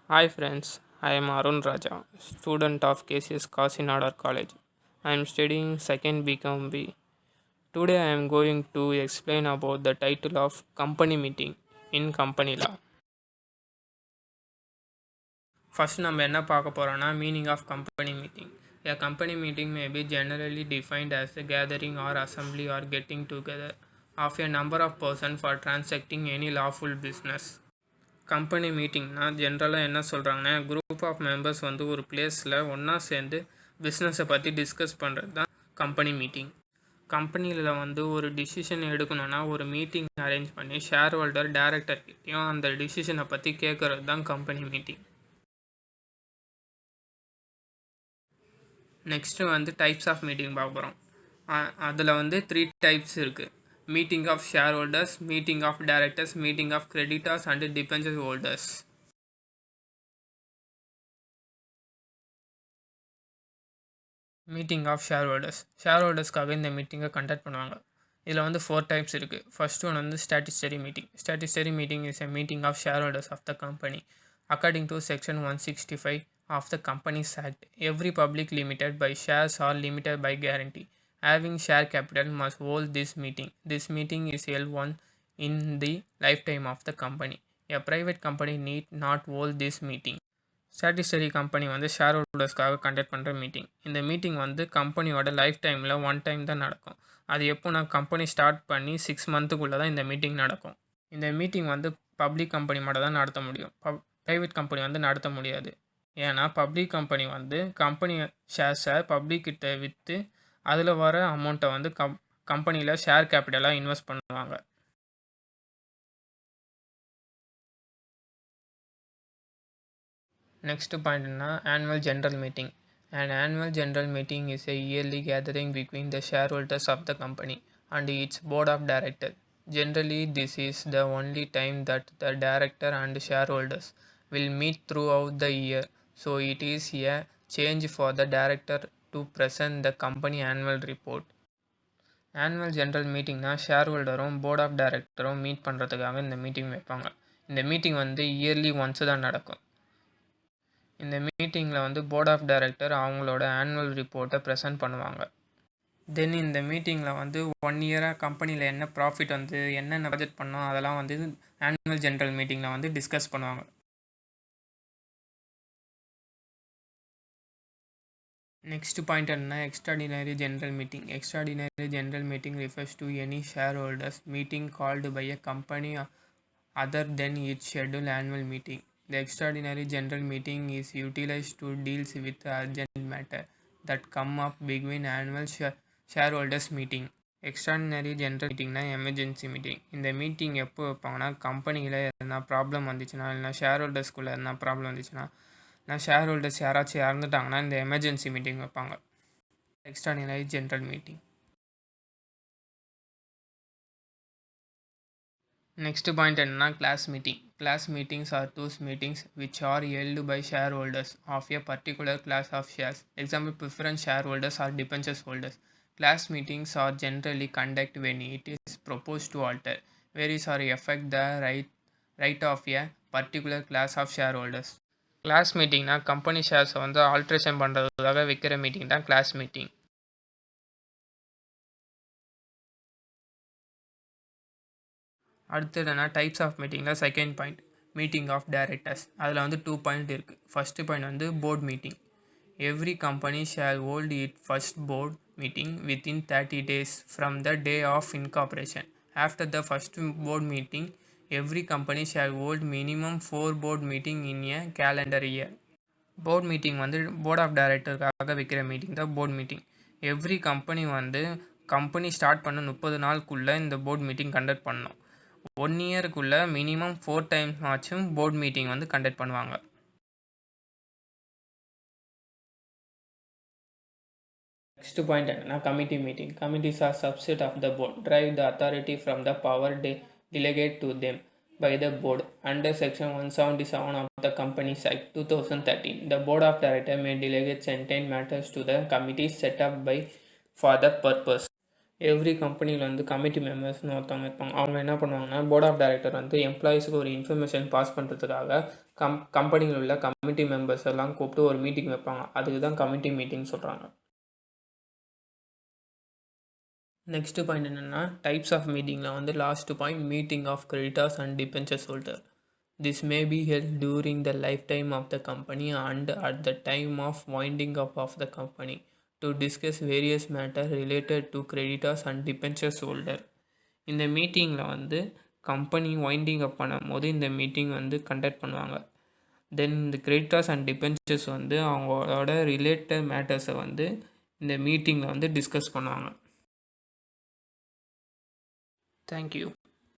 Hi friends, I am Arun Raja, student of KCS Kasinadar College. I am studying second BCom. Today I am going to explain about the title of company meeting in company law. First நம்ம என்ன பார்க்க போறோம்னா meaning of company meeting. A company meeting may be generally defined as a gathering or assembly or getting together of a number of persons for transacting any lawful business. Company மீட்டிங்னா ஜென்ரலாக என்ன சொல்கிறாங்கன்னா group of members வந்து ஒரு பிளேஸில் ஒன்றா சேர்ந்து பிஸ்னஸை பற்றி டிஸ்கஸ் பண்ணுறது தான் கம்பெனி மீட்டிங். கம்பெனியில் வந்து ஒரு டிசிஷன் எடுக்கணும்னா ஒரு மீட்டிங் அரேஞ்ச் பண்ணி ஷேர் ஹோல்டர் டேரக்டர்கிட்டையும் அந்த டிசிஷனை பற்றி கேட்குறது தான் கம்பெனி மீட்டிங். நெக்ஸ்ட்டு வந்து டைப்ஸ் ஆஃப் மீட்டிங் பார்க்க போகிறோம். அதில் வந்து 3 டைப்ஸ் இருக்குது. Meeting of share holders, meeting of directors, meeting of creditors and debenture holders. Meeting of share holders. Share ஹோல்டர்ஸ்க்காக இந்த மீட்டிங்கை கண்டக்ட் பண்ணுவாங்க. இதில் வந்து 4 டைப்ஸ் இருக்குது. ஃபர்ஸ்ட் ஒன் வந்து statutory meeting. Statutory meeting is a meeting of share holders of the company according to section 165 of the Companies Act. Every public limited by shares or limited by guarantee having share capital must hold this meeting. This meeting is held once in the lifetime of the company. A private company need not hold this meeting. Statutory company வந்து share ஹோல்டர்ஸ்க்காக conduct பண்ணுற meeting. இந்த meeting வந்து கம்பெனியோட life டைமில் 1 time தான் நடக்கும். அது எப்போனா கம்பெனி ஸ்டார்ட் பண்ணி 6 மந்த்துக்குள்ளே தான் இந்த மீட்டிங் நடக்கும். இந்த மீட்டிங் வந்து பப்ளிக் கம்பெனி மட்டும் தான் நடத்த முடியும். ப்ரைவேட் கம்பெனி வந்து நடத்த முடியாது. ஏன்னா பப்ளிக் கம்பெனி வந்து கம்பெனி ஷேர்ஸை பப்ளிக்கிட்ட விற்று அதில் வர அமௌண்ட்டை வந்து கம்பெனியில் ஷேர் கேபிட்டலாக இன்வெஸ்ட் பண்ணுவாங்க. Next point is annual general meeting. An annual general meeting is a yearly gathering between the shareholders of the company and its board of directors. Generally, this is the only time that the director and shareholders will meet throughout the year. So it is a change for the director to present the company annual report. Annual general மீட்டிங்னா share ஹோல்டரும் board of டைரக்டரும் meet பண்ணுறதுக்காக இந்த meeting வைப்பாங்க. இந்த meeting வந்து yearly once தான் நடக்கும். இந்த மீட்டிங்கில் வந்து போர்ட் ஆஃப் டைரக்டர் அவங்களோட ஆனுவல் ரிப்போர்ட்டை ப்ரெசென்ட் பண்ணுவாங்க. தென் இந்த மீட்டிங்கில் வந்து 1 இயராக கம்பெனியில் என்ன ப்ராஃபிட் வந்து என்னென்ன பட்ஜெட் பண்ணோம் அதெல்லாம் வந்து ஆனுவல் ஜென்ரல் மீட்டிங்கில் வந்து டிஸ்கஸ் பண்ணுவாங்க. Next point is extraordinary general meeting. Extraordinary general meeting refers to any shareholders meeting called by a company other than its scheduled annual meeting. The extraordinary general meeting is utilized to deal with urgent matter that come up between annual shareholders meeting. Extraordinary general மீட்டிங்னா emergency meeting. இந்த meeting எப்போ வைப்பாங்கன்னா கம்பெனியில் எதனா problem வந்துச்சுன்னா இல்லைனா share ஹோல்டர்ஸ்குள்ளே எதனா problem வந்துச்சுன்னா நான் ஷேர் ஹோல்டர்ஸ் யாராச்சும் இறந்துட்டாங்கன்னா இந்த எமர்ஜென்சி மீட்டிங் வைப்பாங்க. Extraordinary general meeting. Next point என்னன்னா class meeting. Class meetings are those meetings which are held by shareholders of a particular class of shares. Example, preference shareholders or debentures holders. Class meetings are generally conducted when it is proposed to alter, varies or affect the right of a particular class of shareholders. Class மீட்டிங்னா company ஷேர்ஸை வந்து alteration பண்ணுறதுக்காக வைக்கிற meeting தான் class meeting. அடுத்தது என்ன types of மீட்டிங்கில் second point meeting of directors. அதில் வந்து 2 பாயிண்ட் இருக்குது. ஃபஸ்ட்டு பாயிண்ட் வந்து board meeting. Every company shall hold it first board meeting within 30 days from the day of incorporation. After the first board meeting every company shall hold minimum 4 board meeting in a calendar year. Board meeting வந்து board of டைரக்டருக்காக வைக்கிற meeting தான் board meeting. Every company வந்து company start பண்ண 30 நாளுக்குள்ளே இந்த board meeting conduct பண்ணணும். 1 இயருக்குள்ளே மினிமம் 4 டைம்ஸ் ஆச்சும் போர்ட் மீட்டிங் வந்து கண்டக்ட் பண்ணுவாங்க. நெக்ஸ்ட் பாயிண்ட் என்னன்னா committee meeting. Committees are subset of the board derive the authority from the power delegate to them by the board under section 177 of the Companies Act 2013. The board of directors may delegate certain matters to the committees set up for the purpose. Every கம்பெனியில் வந்து committee மெம்பர்ஸ்னு ஒருத்தவங்க இருப்பாங்க. அவங்க என்ன பண்ணுவாங்கன்னா, board of director வந்து எம்ப்ளாயீஸுக்கு ஒரு information pass பண்ணுறதுக்காக கம்பெனியில் உள்ள கமிட்டி மெம்பர்ஸ் எல்லாம் கூப்பிட்டு ஒரு மீட்டிங் வைப்பாங்க. அதுக்கு தான் கமிட்டி மீட்டிங் சொல்கிறாங்க. நெக்ஸ்ட் பாயிண்ட் என்னென்னா, டைப்ஸ் ஆஃப் மீட்டிங்கில் வந்து last point meeting of creditors and debentures holder. This may be held during the lifetime of the company and at the time of winding up of the company to discuss various matters related to creditors and debentures holder. இந்த மீட்டிங்கில் வந்து company winding அப் பண்ணும்போது இந்த meeting வந்து conduct பண்ணுவாங்க. தென் இந்த creditors and debentures வந்து அவங்களோட ரிலேட்டட் மேட்டர்ஸை வந்து இந்த மீட்டிங்கில் வந்து டிஸ்கஸ் பண்ணுவாங்க. தேங்க்யூ.